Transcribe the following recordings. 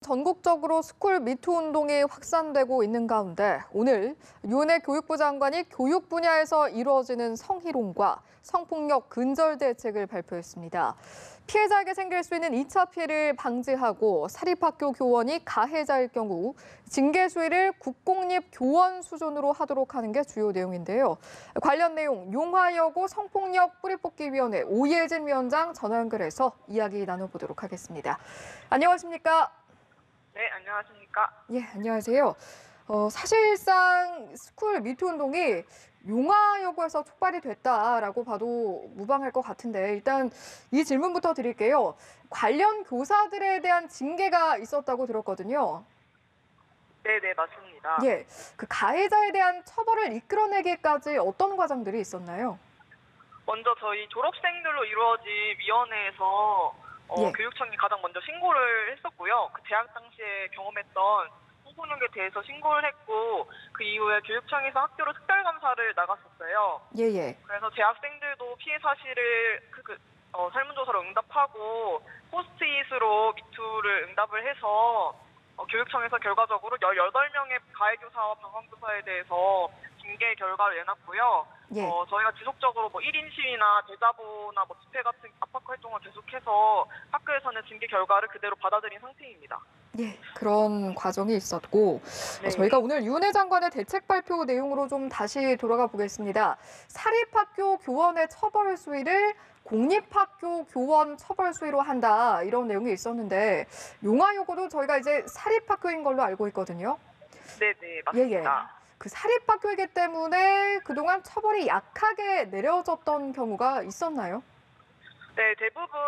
전국적으로 스쿨 미투 운동이 확산되고 있는 가운데 오늘 윤해 교육부 장관이 교육 분야에서 이루어지는 성희롱과 성폭력 근절 대책을 발표했습니다. 피해자에게 생길 수 있는 2차 피해를 방지하고 사립학교 교원이 가해자일 경우 징계 수위를 국공립 교원 수준으로 하도록 하는 게 주요 내용인데요. 관련 내용 용화여고 성폭력 뿌리뽑기위원회 오예진 위원장 전화 연결해서 이야기 나눠보도록 하겠습니다. 안녕하십니까? 네, 안녕하십니까? 예, 안녕하세요. 사실상 스쿨 미투 운동이 용화여고에서 촉발이 됐다라고 봐도 무방할 것 같은데 일단 이 질문부터 드릴게요. 관련 교사들에 대한 징계가 있었다고 들었거든요. 네, 맞습니다. 예, 그 가해자에 대한 처벌을 이끌어내기까지 어떤 과정들이 있었나요? 먼저 저희 졸업생들로 이루어진 위원회에서 예. 교육청이 가장 먼저 신고를 했었고요. 그 재학 당시에 경험했던 성폭력에 대해서 신고를 했고 그 이후에 교육청에서 학교로 특별감사를 나갔었어요. 예. 그래서 재학생들도 피해 사실을 설문조사로 응답하고 포스트잇으로 미투를 응답을 해서 교육청에서 결과적으로 18명의 가해교사와 방황교사에 대해서 징계 결과를 내놨고요. 예. 저희가 지속적으로 1인 시위나 대자보나 집회 같은 압박 활동을 계속해서 학교에서는 징계 결과를 그대로 받아들인 상태입니다. 예, 그런 과정이 있었고 네. 저희가 오늘 윤해 장관의 대책 발표 내용으로 좀 다시 돌아가 보겠습니다. 사립학교 교원의 처벌 수위를 공립학교 교원 처벌 수위로 한다 이런 내용이 있었는데 용화여고도 저희가 이제 사립학교인 걸로 알고 있거든요. 네, 맞습니다. 그 사립학교이기 때문에 그동안 처벌이 약하게 내려졌던 경우가 있었나요? 네, 대부분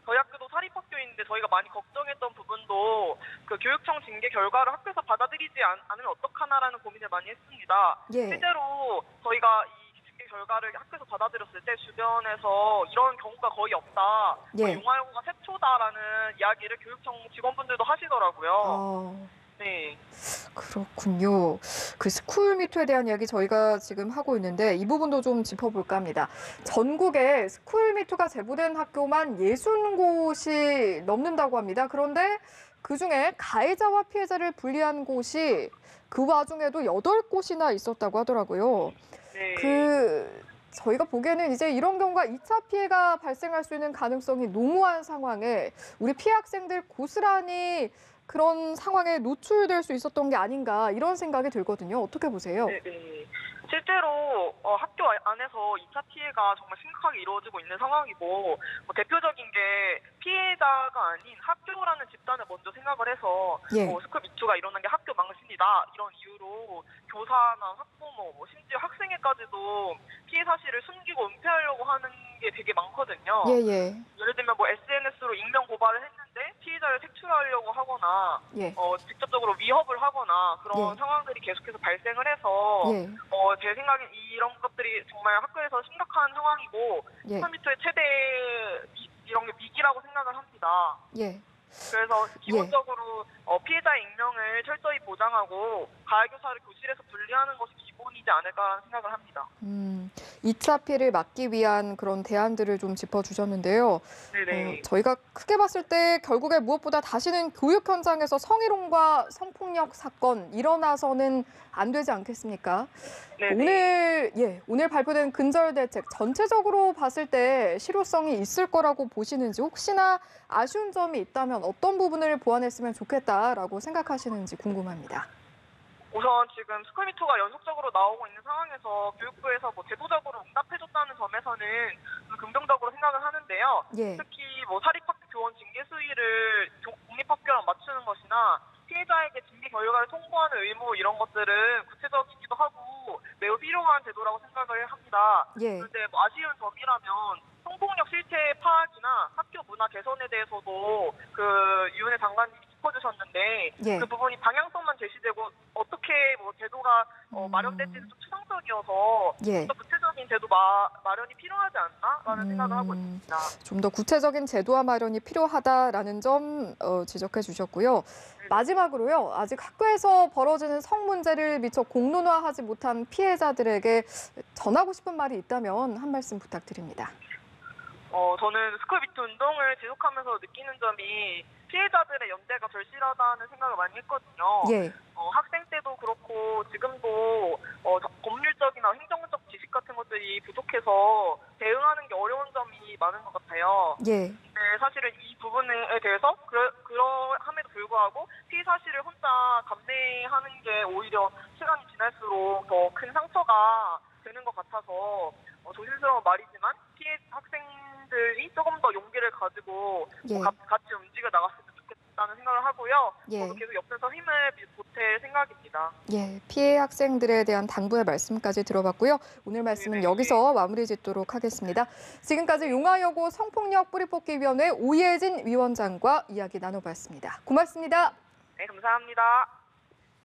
저희 학교도 사립학교인데 저희가 많이 걱정했던 부분도 그 교육청 징계 결과를 학교에서 받아들이지 않으면 어떡하나라는 고민을 많이 했습니다. 예. 실제로 저희가 이 징계 결과를 학교에서 받아들였을 때 주변에서 이런 경우가 거의 없다. 예. 용화여고가 최초다라는 이야기를 교육청 직원분들도 하시더라고요. 네. 그렇군요. 그 스쿨 미투에 대한 이야기 저희가 지금 하고 있는데 이 부분도 좀 짚어볼까 합니다. 전국에 스쿨 미투가 제보된 학교만 60곳이 넘는다고 합니다. 그런데 그중에 가해자와 피해자를 분리한 곳이 그 와중에도 8곳이나 있었다고 하더라고요. 네. 저희가 보기에는 이제 이런 경우가 2차 피해가 발생할 수 있는 가능성이 농후한 상황에 우리 피해 학생들 고스란히 그런 상황에 노출될 수 있었던 게 아닌가 이런 생각이 들거든요. 어떻게 보세요? 네. 실제로 학교 안에서 2차 피해가 정말 심각하게 이루어지고 있는 상황이고 대표적인 게 피해자가 아닌 학교라는 집단을 먼저 생각을 해서 예. 스쿨 미투가 일어난 게 학교 망신이다 이런 이유로 교사나 학부모 심지어 학생회까지도 피해 사실을 숨기고 은폐하려고 하는 게 되게 많거든요. 예. 예를 들면 SNS로 익명 고발을 했는데 피해자를 색출하려고 하거나 예. 직접적으로 위협을 하거나 그런 예. 상황들이 계속해서 발생을 해서 예. 제 생각엔 이런 것들이 정말 학교에서 심각한 상황이고 예. 스쿨 미투의 최대 이런 게 위기라고 생각을 합니다. 예. 그래서 기본적으로 피해자의 익명을 철저히 보장하고 가해교사를 교실에서 분리하는 것이 기본이지 않을까라는 생각을 합니다. 2차 피해를 막기 위한 그런 대안들을 좀 짚어주셨는데요. 네네. 저희가 크게 봤을 때 결국에 무엇보다 다시는 교육 현장에서 성희롱과 성폭력 사건 일어나서는 안 되지 않겠습니까? 오늘 발표된 근절 대책 전체적으로 봤을 때 실효성이 있을 거라고 보시는지 혹시나 아쉬운 점이 있다면 어떤 부분을 보완했으면 좋겠다라고 생각하시는지 궁금합니다. 우선 지금 스쿨 미투가 연속적으로 나오고 있는 상황에서 교육부에서 제도적으로 응답해줬다는 점에서는 긍정적으로 생각을 하는데요. 예. 특히 사립학교 교원 징계 수위를 공립학교랑 맞추는 것이나 피해자에게 징계 결과를 통보하는 의무 이런 것들은 구체적이기도 하고 매우 필요한 제도라고 생각을 합니다. 예. 그런데 아쉬운 점이라면 성폭력 실태 파악이나 학교 문화 개선에 대해서도 윤해 장관님이 짚어주셨는데 그 부분이 방향성만 제시되고 어떻게 제도가 마련될지는 좀 추상적이어서 좀 더 구체적인 제도 마련이 필요하지 않나라는 생각을 하고 있습니다. 좀 더 구체적인 제도화 마련이 필요하다라는 점 지적해 주셨고요. 마지막으로요. 아직 학교에서 벌어지는 성 문제를 미처 공론화하지 못한 피해자들에게 전하고 싶은 말이 있다면 한 말씀 부탁드립니다. 저는 스쿨 미투 운동을 지속하면서 느끼는 점이 피해자들의 연대가 절실하다는 생각을 많이 했거든요. 예. 학생 때도 그렇고 지금도 법률적이나 행정적 지식 같은 것들이 부족해서 대응하는 게 어려운 점이 많은 것 같아요. 예. 네, 사실은 이 부분에 대해서 그러함에도 불구하고 피해 사실을 혼자 감내하는 게 오히려 시간이 지날수록 더 큰 상처가 되는 것 같아서 조심스러운 말이지만 피해 학생들이 조금 더 용기를 가지고 예. 같이 움직여 나갔으면 좋겠다는 생각을 하고요. 예. 저도 계속 옆에서 힘을 보탤 생각입니다. 예, 피해 학생들에 대한 당부의 말씀까지 들어봤고요. 오늘 말씀은 네네. 여기서 마무리 짓도록 하겠습니다. 지금까지 용화여고 성폭력 뿌리뽑기위원회 오예진 위원장과 이야기 나눠봤습니다. 고맙습니다. 네, 감사합니다.